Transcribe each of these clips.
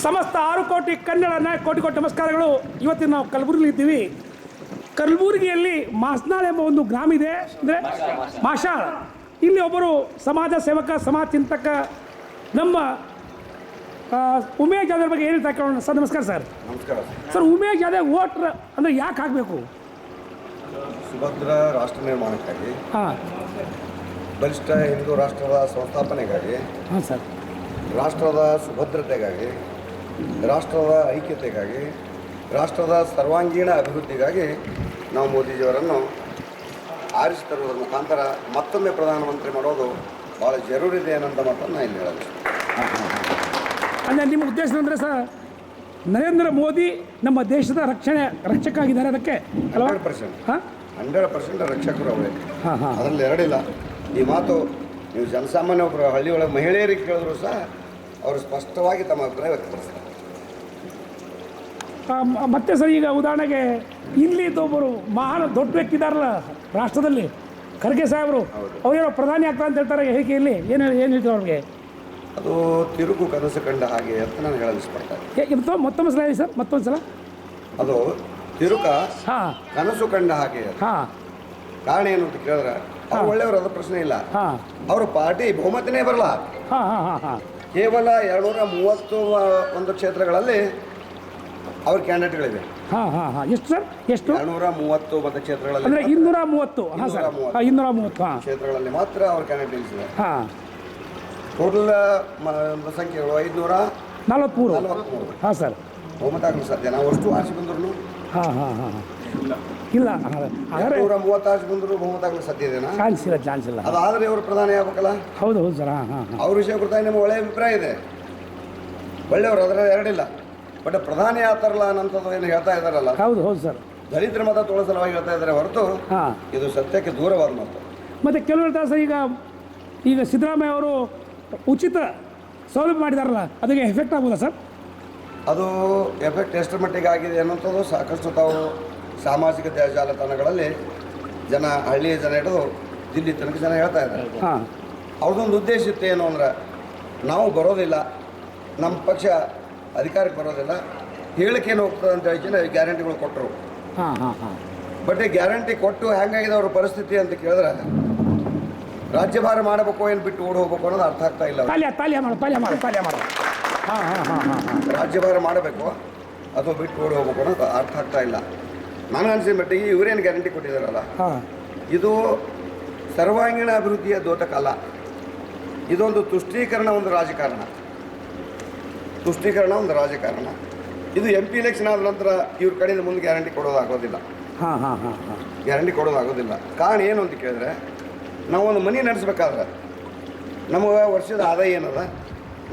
ಸಮಸ್ತ 6 ಕೋಟಿ ಕನ್ನಡ ಕೋಟಿ ನಮಸ್ಕಾರಗಳು. ಇವತ್ತಿನ ನಾವು ಕಲಬುರಗಿಯಲ್ಲಿ ಇದ್ದೀವಿ. ಕಲಬುರಗಿಯಲ್ಲಿ ಮಾಸ್ನಾಳ್ ಎಂಬ ಒಂದು ಗ್ರಾಮ ಇದೆ, ಅಂದರೆ ಮಾಷಾಳ್. ಇಲ್ಲಿ ಒಬ್ಬರು ಸಮಾಜ ಸೇವಕ, ಸಮಾಜ ಚಿಂತಕ ನಮ್ಮ ಉಮೇಶ್ ಜಾಧವ್ ಬಗ್ಗೆ ಏನು ಕೇಳೋಣ. ಸರ್ ನಮಸ್ಕಾರ. ಸರ್ ನಮಸ್ಕಾರ. ಸರ್, ಉಮೇಶ್ ಜಾಧವ್ ವೋಟ್ರ್ ಅಂದರೆ ಯಾಕೆ ಆಗಬೇಕು? ಸುಭದ್ರ ರಾಷ್ಟ್ರ ನಿರ್ಮಾಣಕ್ಕಾಗಿ, ಹಾಂ, ಬಲಿಷ್ಠ ಹಿಂದೂ ರಾಷ್ಟ್ರದ ಸಂಸ್ಥಾಪನೆಗಾಗಿ, ಹಾಂ ಸರ್, ರಾಷ್ಟ್ರದ ಸುಭದ್ರತೆಗಾಗಿ, ರಾಷ್ಟ್ರದ ಐಕ್ಯತೆಗಾಗಿ, ರಾಷ್ಟ್ರದ ಸರ್ವಾಂಗೀಣ ಅಭಿವೃದ್ಧಿಗಾಗಿ ನಾವು ಮೋದಿಜಿಯವರನ್ನು ಆರಿಸಿ ತರುವುದರ ಮುಖಾಂತರ ಮತ್ತೊಮ್ಮೆ ಪ್ರಧಾನಮಂತ್ರಿ ಮಾಡೋದು ಭಾಳ ಜರೂರಿದೆ ಅನ್ನೋಂಥ ಮಾತನ್ನು ಇಲ್ಲಿ ಹೇಳೋದು. ಅಂದರೆ ನಿಮ್ಮ ಉದ್ದೇಶ ಅಂದರೆ ಸರ್, ನರೇಂದ್ರ ಮೋದಿ ನಮ್ಮ ದೇಶದ ರಕ್ಷಕ ಆಗಿದ್ದಾರೆ. ಅದಕ್ಕೆ 100%. ಹಾಂ, 100% ರಕ್ಷಕರು ಅವರೇ. ಹಾಂ ಹಾಂ, ಅದರಲ್ಲಿ ಎರಡಿಲ್ಲ. ಈ ಮಾತು ನೀವು ಜನಸಾಮಾನ್ಯ ಒಬ್ಬರು ಹಳ್ಳಿಯೊಳಗೆ ಮಹಿಳೆಯರಿಗೆ ಕೇಳಿದ್ರು ಸಹ ಅವರು ಸ್ಪಷ್ಟವಾಗಿ ತಮ್ಮ ಅಭಿಪ್ರಾಯ ವ್ಯಕ್ತಪಡಿಸ್ತಾರೆ. ಮತ್ತೆ ಸರ್, ಈಗ ಉದಾಹರಣೆಗೆ ಇಲ್ಲಿ ಒಬ್ಬರು ಮಹಾನ್ ದೊಡ್ಡ ವ್ಯಕ್ತಿ ಇದ್ದಾರಲ್ಲ ರಾಷ್ಟ್ರದಲ್ಲಿ, ಖರ್ಗೆ ಸಾಹೇಬರು, ಅವರೇನೋ ಪ್ರಧಾನಿ ಆಗ್ತಾರೆ ಅಂತ ಹೇಳ್ತಾರೆ. ಹೇಳಿಕೆಯಲ್ಲಿ ಏನು ಹೇಳ್ತಾರೆ ಅವ್ರಿಗೆ? ಅದು ತಿರುಗು ಕನಸು ಕಂಡ ಹಾಗೆ ಅಂತ ನಾನು ಹೇಳಲು ಇಷ್ಟಪಡ್ತಾರೆ. ಮತ್ತೊಮ್ಮೆ ಸಲ ಹೇಳಿ ಸರ್, ಮತ್ತೊಂದು ಸಲ. ಅದು ತಿರುಕ ಹಾಂ ಕನಸು ಕಂಡ ಹಾಗೆ. ಹಾಂ, ಕಾರಣ ಏನು ಅಂತ ಕೇಳಿದ್ರೆ ಅವ್ರು ಒಳ್ಳೆಯವರು, ಅದು ಪ್ರಶ್ನೆ ಇಲ್ಲ. ಹಾಂ, ಅವ್ರ ಪಾರ್ಟಿ ಬಹುಮತನೇ ಬರಲ್ಲ. ಹಾಂ ಹಾಂ ಹಾಂ ಹಾಂ, ಕೇವಲ 231 ಕ್ಷೇತ್ರಗಳಲ್ಲಿ ಅವ್ರ ಕ್ಯಾಂಡಿಡೇಟ್ಗಳಿವೆ. ಹಾಂ ಹಾಂ ಹಾಂ. ಎಷ್ಟು ಸರ್? ಎಷ್ಟು? 230 ಮತಕ್ಷೇತ್ರಗಳಲ್ಲಿ, ಅಂದರೆ 230. ಹಾಂ ಸರ್, 230. ಹಾಂ, ಕ್ಷೇತ್ರಗಳಲ್ಲಿ ಮಾತ್ರ ಅವ್ರ ಕ್ಯಾಂಡಿಡೇಟ್ ನಿಲ್ಲಿಸಿದೆ. ಹಾಂ, ಟೋಟಲ್ ಸಂಖ್ಯೆಗಳು 543. ಹಾಂ ಸರ್, ಬಹುಮತ ಆಗಲು ಸಾಧ್ಯ. ನಾವು ಅಷ್ಟು ಆರ್ಸಿ ಬಂದ್ರು ಹಾಂ ಹಾಂ ಹಾಂ ಹಾಂ, ಇಲ್ಲ ಹಾಗಾದ್ರೆ 230 ಆರ್ಸಿ ಬಂದರೂ ಬಹುಮತ ಆಗಲು ಸಾಧ್ಯ ಇದೆನಾ? ಚಾನ್ಸ್ ಇಲ್ಲ. ಅದಾದರೆ ಅವರು ಪ್ರಧಾನಿ ಆಗ್ಬೇಕಲ್ಲ. ಹೌದು ಸರ್. ಹಾಂ ಹಾಂ ಹಾಂ, ಅವ್ರ ವಿಷಯ ಕುರಿತಾಗಿ ನಮಗೆ ಒಳ್ಳೆಯ ಅಭಿಪ್ರಾಯ ಇದೆ, ಒಳ್ಳೆಯವರು, ಅದರಲ್ಲಿ ಎರಡಿಲ್ಲ. ಬಟ್ ಪ್ರಧಾನಿ ಆಗ್ತಾರಲ್ಲ ಅನ್ನೋಂಥದ್ದು ಏನು ಹೇಳ್ತಾ ಇದ್ದಾರಲ್ಲ, ಹೌದು ಸರ್, ದಲಿತರ ಮತ ತೊಗೊಳ್ಳೋ ಸಲುವಾಗಿ ಹೇಳ್ತಾ ಇದ್ದಾರೆ ಹೊರತು ಹಾಂ, ಇದು ಸತ್ಯಕ್ಕೆ ದೂರವಾದ ಮಾತು. ಮತ್ತು ಕೆಲವು ಹೇಳ್ತಾರೆ ಸರ್, ಈಗ ಸಿದ್ದರಾಮಯ್ಯ ಅವರು ಉಚಿತ ಸೌಲಭ್ಯ ಮಾಡಿದಾರಲ್ಲ, ಅದಕ್ಕೆ ಎಫೆಕ್ಟ್ ಆಗ್ಬೋದಾ ಸರ್? ಅದು ಎಫೆಕ್ಟ್ ಎಷ್ಟರ ಮಟ್ಟಿಗೆ ಆಗಿದೆ ಅನ್ನೋಂಥದ್ದು ಸಾಕಷ್ಟು ತಾವು ಸಾಮಾಜಿಕ ಜಾಲತಾಣಗಳಲ್ಲಿ ಹಳ್ಳಿಯ ಜನ ಹಿಡಿದು ದಿಲ್ಲಿ ತನಕ ಜನ ಹೇಳ್ತಾ ಇದ್ದಾರೆ. ಹಾಂ, ಅವ್ರದ್ದೊಂದು ಉದ್ದೇಶ ಇತ್ತು ಏನು ಅಂದ್ರೆ, ನಾವು ಬರೋದಿಲ್ಲ, ನಮ್ಮ ಪಕ್ಷ ಅಧಿಕಾರಕ್ಕೆ ಬರೋದಿಲ್ಲ, ಹೇಳಿಕೆಏನು ಹೋಗ್ತದೆ ಅಂತ ಹೇಳಿ ಗ್ಯಾರಂಟಿಗಳು ಕೊಟ್ಟರು. ಹಾಂ ಹಾಂ ಹಾಂ, ಬಟ್ ಈ ಗ್ಯಾರಂಟಿ ಕೊಟ್ಟು ಹೆಂಗಾಗಿದೆ ಅವ್ರ ಪರಿಸ್ಥಿತಿ ಅಂತ ಕೇಳಿದ್ರೆ, ರಾಜ್ಯಭಾರ ಮಾಡಬೇಕು ಏನು ಬಿಟ್ಟು ಓಡಿ ಹೋಗ್ಬೇಕು ಅನ್ನೋದು ಅರ್ಥ ಆಗ್ತಾ ಇಲ್ಲ. ಪಾಲ್ಯ ಮಾಡು. ಹಾಂ ಹಾಂ ಹಾಂ ಹಾಂ ಹಾಂ, ರಾಜ್ಯಭಾರ ಮಾಡಬೇಕು ಅಥವಾ ಬಿಟ್ಟು ಓಡಿ ಹೋಗ್ಬೇಕು ಅನ್ನೋದು ಅರ್ಥ ಆಗ್ತಾ ಇಲ್ಲ. ನನಗನ್ಸಿದ ಮಟ್ಟಿಗೆ ಇವರೇನು ಗ್ಯಾರಂಟಿ ಕೊಟ್ಟಿದ್ದಾರಲ್ಲ, ಹಾಂ, ಇದು ಸರ್ವಾಂಗೀಣ ಅಭಿವೃದ್ಧಿಯ ದ್ಯೋತಕ ಅಲ್ಲ. ಇದೊಂದು ತುಷ್ಟೀಕರಣ, ಒಂದು ರಾಜಕಾರಣ. ಇದು MP ಎಲೆಕ್ಷನ್ ಆದ ನಂತರ ಇವ್ರ ಕಡೆಯಿಂದ ಮುಂದೆ ಗ್ಯಾರಂಟಿ ಕೊಡೋದಾಗೋದಿಲ್ಲ. ಹಾಂ ಹಾಂ ಹಾಂ ಹಾಂ, ಗ್ಯಾರಂಟಿ ಕೊಡೋದಾಗೋದಿಲ್ಲ. ಕಾರಣ ಏನು ಅಂತ ಕೇಳಿದ್ರೆ, ನಾವೊಂದು ಮನೆ ನಡೆಸ್ಬೇಕಾದ್ರೆ ನಮಗೆ ವರ್ಷದ ಆದಾಯ ಏನದ,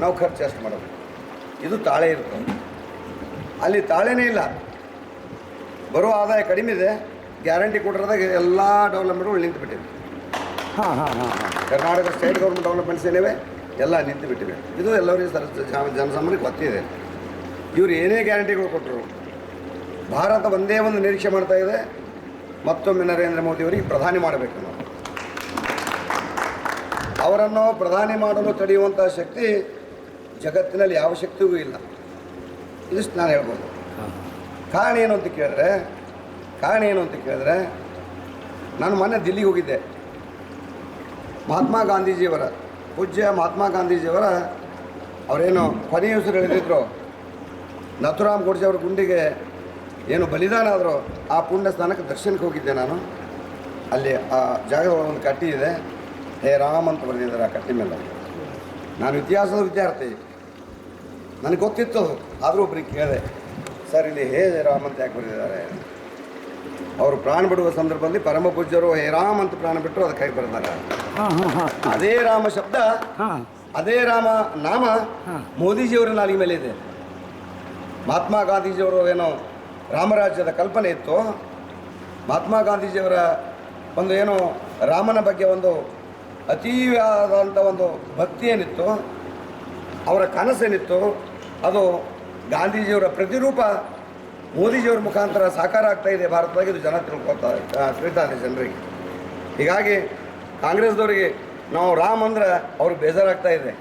ನಾವು ಖರ್ಚು ಎಷ್ಟು ಮಾಡೋದು, ಇದು ತಾಳೆ ಇರ್ತದೆ. ಅಲ್ಲಿ ತಾಳೆನೇ ಇಲ್ಲ, ಬರೋ ಆದಾಯ ಕಡಿಮೆ ಇದೆ, ಗ್ಯಾರಂಟಿ ಕೊಟ್ಟಿರೋದಾಗ ಎಲ್ಲ ಡೆವಲಪ್ಮೆಂಟ್ಗಳು ನಿಂತುಬಿಟ್ಟಿವೆ. ಹಾಂ ಹಾಂ ಹಾಂ ಹಾಂ, ಕರ್ನಾಟಕ ಸ್ಟೇಟ್ ಗೌರ್ಮೆಂಟ್ ಡೆವಲಪ್ಮೆಂಟ್ಸ್ ಏನಿವೆ ಎಲ್ಲ ನಿಂತುಬಿಟ್ಟಿವೆ. ಇದು ಎಲ್ಲರಿಗೂ ಜನಸಾಮಾನ್ಯರಿಗೆ ಗೊತ್ತಿದೆ. ಇವರು ಏನೇ ಗ್ಯಾರಂಟಿಗಳು ಕೊಟ್ಟರು, ಭಾರತ ಒಂದೇ ಒಂದು ನಿರೀಕ್ಷೆ ಮಾಡ್ತಾ ಇದೆ, ಮತ್ತೊಮ್ಮೆ ನರೇಂದ್ರ ಮೋದಿಯವರಿಗೆ ಪ್ರಧಾನಿ ಮಾಡಬೇಕು. ನಾವು ಅವರನ್ನು ಪ್ರಧಾನಿ ಮಾಡಲು ತಡೆಯುವಂಥ ಶಕ್ತಿ ಜಗತ್ತಿನಲ್ಲಿ ಯಾವ ಶಕ್ತಿಗೂ ಇಲ್ಲ. ಇದಿಷ್ಟು ನಾನು ಹೇಳ್ಬೋದು. ಕಾರಣ ಏನು ಅಂತ ಕೇಳಿದ್ರೆ, ನಾನು ಮೊನ್ನೆ ದಿಲ್ಲಿಗೆ ಹೋಗಿದ್ದೆ. ಪೂಜ್ಯ ಮಹಾತ್ಮ ಗಾಂಧೀಜಿಯವರ ಅವರೇನು ಕೊನೆಯ ಹೆಸರು ಹೇಳಿದ್ರು, ನಥುರಾಮ್ ಗೋಡ್ಸೆ ಅವರ ಗುಂಡಿಗೆ ಏನು ಬಲಿದಾನ ಆದರೂ ಆ ಪುಣ್ಯ ಸ್ಥಾನಕ್ಕೆ ದರ್ಶನಕ್ಕೆ ಹೋಗಿದ್ದೆ ನಾನು. ಅಲ್ಲಿ ಆ ಜಾಗದ ಒಂದು ಕಟ್ಟಿ ಇದೆ, ಹೇ ರಾಮ್ ಅಂತ ಬರೆದಿದ್ದಾರೆ ಆ ಕಟ್ಟಿ ಮೇಲೆ. ನಾನು ಇತಿಹಾಸದ ವಿದ್ಯಾರ್ಥಿ, ನನಗೆ ಗೊತ್ತಿತ್ತು. ಆದರೂ ಒಬ್ರಿಗೆ ಕೇಳಿದೆ, ಸರ್ ಇಲ್ಲಿ ಹೇ ರಾಮ್ ಅಂತ ಯಾಕೆ ಬರೆದಿದ್ದಾರೆ? ಅವರು ಪ್ರಾಣ ಬಿಡುವ ಸಂದರ್ಭದಲ್ಲಿ ಪರಮ ಪೂಜ್ಯರು ಹೇ ರಾಮ್ ಅಂತ ಪ್ರಾಣ ಬಿಟ್ಟರು, ಅದಕ್ಕಾಗಿ ಬರೆದಾರೆ. ಅದೇ ರಾಮ ಶಬ್ದ, ಅದೇ ರಾಮ ನಾಮ ಮೋದಿಜಿಯವರ ನಾಲಿಗೆ ಮೇಲೆ ಇದೆ. ಮಹಾತ್ಮ ಗಾಂಧೀಜಿಯವರು ಏನೋ ರಾಮರಾಜ್ಯದ ಕಲ್ಪನೆ ಇತ್ತು, ಮಹಾತ್ಮ ಗಾಂಧೀಜಿಯವರ ಒಂದು ಏನೋ ರಾಮನ ಬಗ್ಗೆ ಒಂದು ಅತೀವಾದಂಥ ಒಂದು ಭಕ್ತಿ ಏನಿತ್ತು, ಅವರ ಕನಸೇನಿತ್ತು, ಅದು ಗಾಂಧೀಜಿಯವರ ಪ್ರತಿರೂಪ ಮೋದಿಜಿಯವರ ಮುಖಾಂತರ ಸಾಕಾರ ಆಗ್ತಾ ಇದೆ ಭಾರತದಾಗ. ಇದು ಜನ ತಿಳಿತಾ ಇದೆ ಜನರಿಗೆ. ಹೀಗಾಗಿ ಕಾಂಗ್ರೆಸ್ದವರಿಗೆ ನಾವು ರಾಮ್ ಅಂದ್ರೆ ಅವ್ರಿಗೆ ಬೇಜಾರಾಗ್ತಾ ಇದೆ.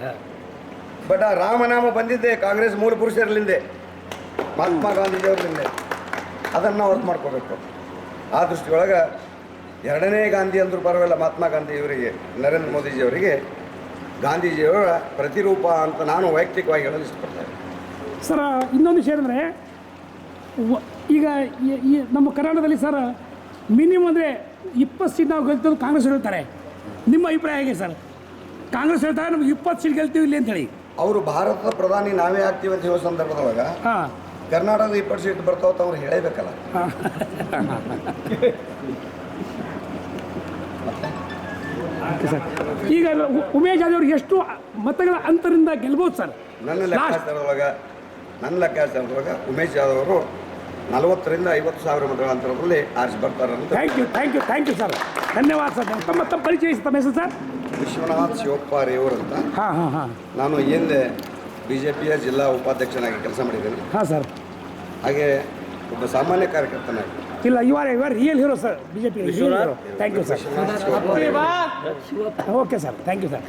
ಬಟ್ ಆ ರಾಮನಾಮ ಬಂದಿದ್ದೆ ಕಾಂಗ್ರೆಸ್ ಮೂಲ ಪುರುಷರಲ್ಲಿಂದೆ, ಮಹಾತ್ಮ ಗಾಂಧೀಜಿಯವ್ರಲ್ಲಿಂದೆ. ಅದನ್ನು ನಾವು ಅರ್ಥ ಮಾಡ್ಕೋಬೇಕು. ಆ ದೃಷ್ಟಿಯೊಳಗೆ ಎರಡನೇ ಗಾಂಧಿ ಅಂದರೂ ಪರವಾಗಿಲ್ಲ, ಮಹಾತ್ಮ ಗಾಂಧಿಯವರಿಗೆ, ನರೇಂದ್ರ ಮೋದಿಜಿಯವರಿಗೆ ಗಾಂಧೀಜಿಯವರ ಪ್ರತಿರೂಪ ಅಂತ ನಾನು ವೈಯಕ್ತಿಕವಾಗಿ ಹೇಳಲು ಇಷ್ಟಪಡ್ತೇನೆ. ಸರ್ ಇನ್ನೊಂದು ವಿಷಯ ಅಂದರೆ ಈಗ ಈ ನಮ್ಮ ಕರ್ನಾಟಕದಲ್ಲಿ ಸರ್ ಮಿನಿಮಮ್ ಅಂದರೆ 20 ಸೀಟ್ ನಾವು ಗೆಲ್ತೀವಿ ಕಾಂಗ್ರೆಸ್ ಹೇಳ್ತಾರೆ. ನಿಮ್ಮ ಅಭಿಪ್ರಾಯ ಹೇಗೆ ಸರ್? ಕಾಂಗ್ರೆಸ್ ಹೇಳ್ತಾರೆ ನಮ್ಗೆ 20 ಸೀಟ್ ಗೆಲ್ತೀವಿ ಇಲ್ಲಿ ಅಂತೇಳಿ. ಅವರು ಭಾರತದ ಪ್ರಧಾನಿ ನಾವೇ ಆಗ್ತೀವಿ ಅಂತ ಹೇಳೋ ಸಂದರ್ಭದೊಳಗೆ ಹಾಂ ಕರ್ನಾಟಕದ 20 ಸೀಟ್ ಬರ್ತಾವತ್ತ ಅವ್ರು ಹೇಳಬೇಕಲ್ಲ. ಸರ್ ಈಗ ಉಮೇಶ್ ಜಾಧವ್ ಅವ್ರಿಗೆ ಎಷ್ಟು ಮತಗಳ ಅಂತರದಿಂದ ಗೆಲ್ಬೋದು ಸರ್? ನನ್ನ ಲೆಕ್ಕಾಚಾರದೊಳಗೆ ಉಮೇಶ್ ಜಾಧವ್ ಅವರು 40,000 ರಿಂದ 50,000 ಮತಗಳ ಅಂತರದಲ್ಲಿ ಆರಿಸಿ ಬರ್ತಾರೆ ಅಂತ. ಥ್ಯಾಂಕ್ ಯು ಸರ್, ಧನ್ಯವಾದ ಸರ್. ತಮ್ಮ ಪರಿಚಯ ತಮ್ಮ ಹೆಸರು ಸರ್? ವಿಶ್ವನಾಥ್ ಶಿವಪ್ಪ ರೇವೂರ್ ಅಂತ. ಹಾಂ ನಾನು ಹಿಂದೆ BJPಯ ಜಿಲ್ಲಾ ಉಪಾಧ್ಯಕ್ಷನಾಗಿ ಕೆಲಸ ಮಾಡಿದ್ದೇನೆ. ಹಾಂ ಸರ್. ಹಾಗೆ ಒಬ್ಬ ಸಾಮಾನ್ಯ ಕಾರ್ಯಕರ್ತನಾಗಿ. ಇಲ್ಲ, ಇವಾರ real hero sir, BJP hero. Thank you sir. Okay sir, thank you sir.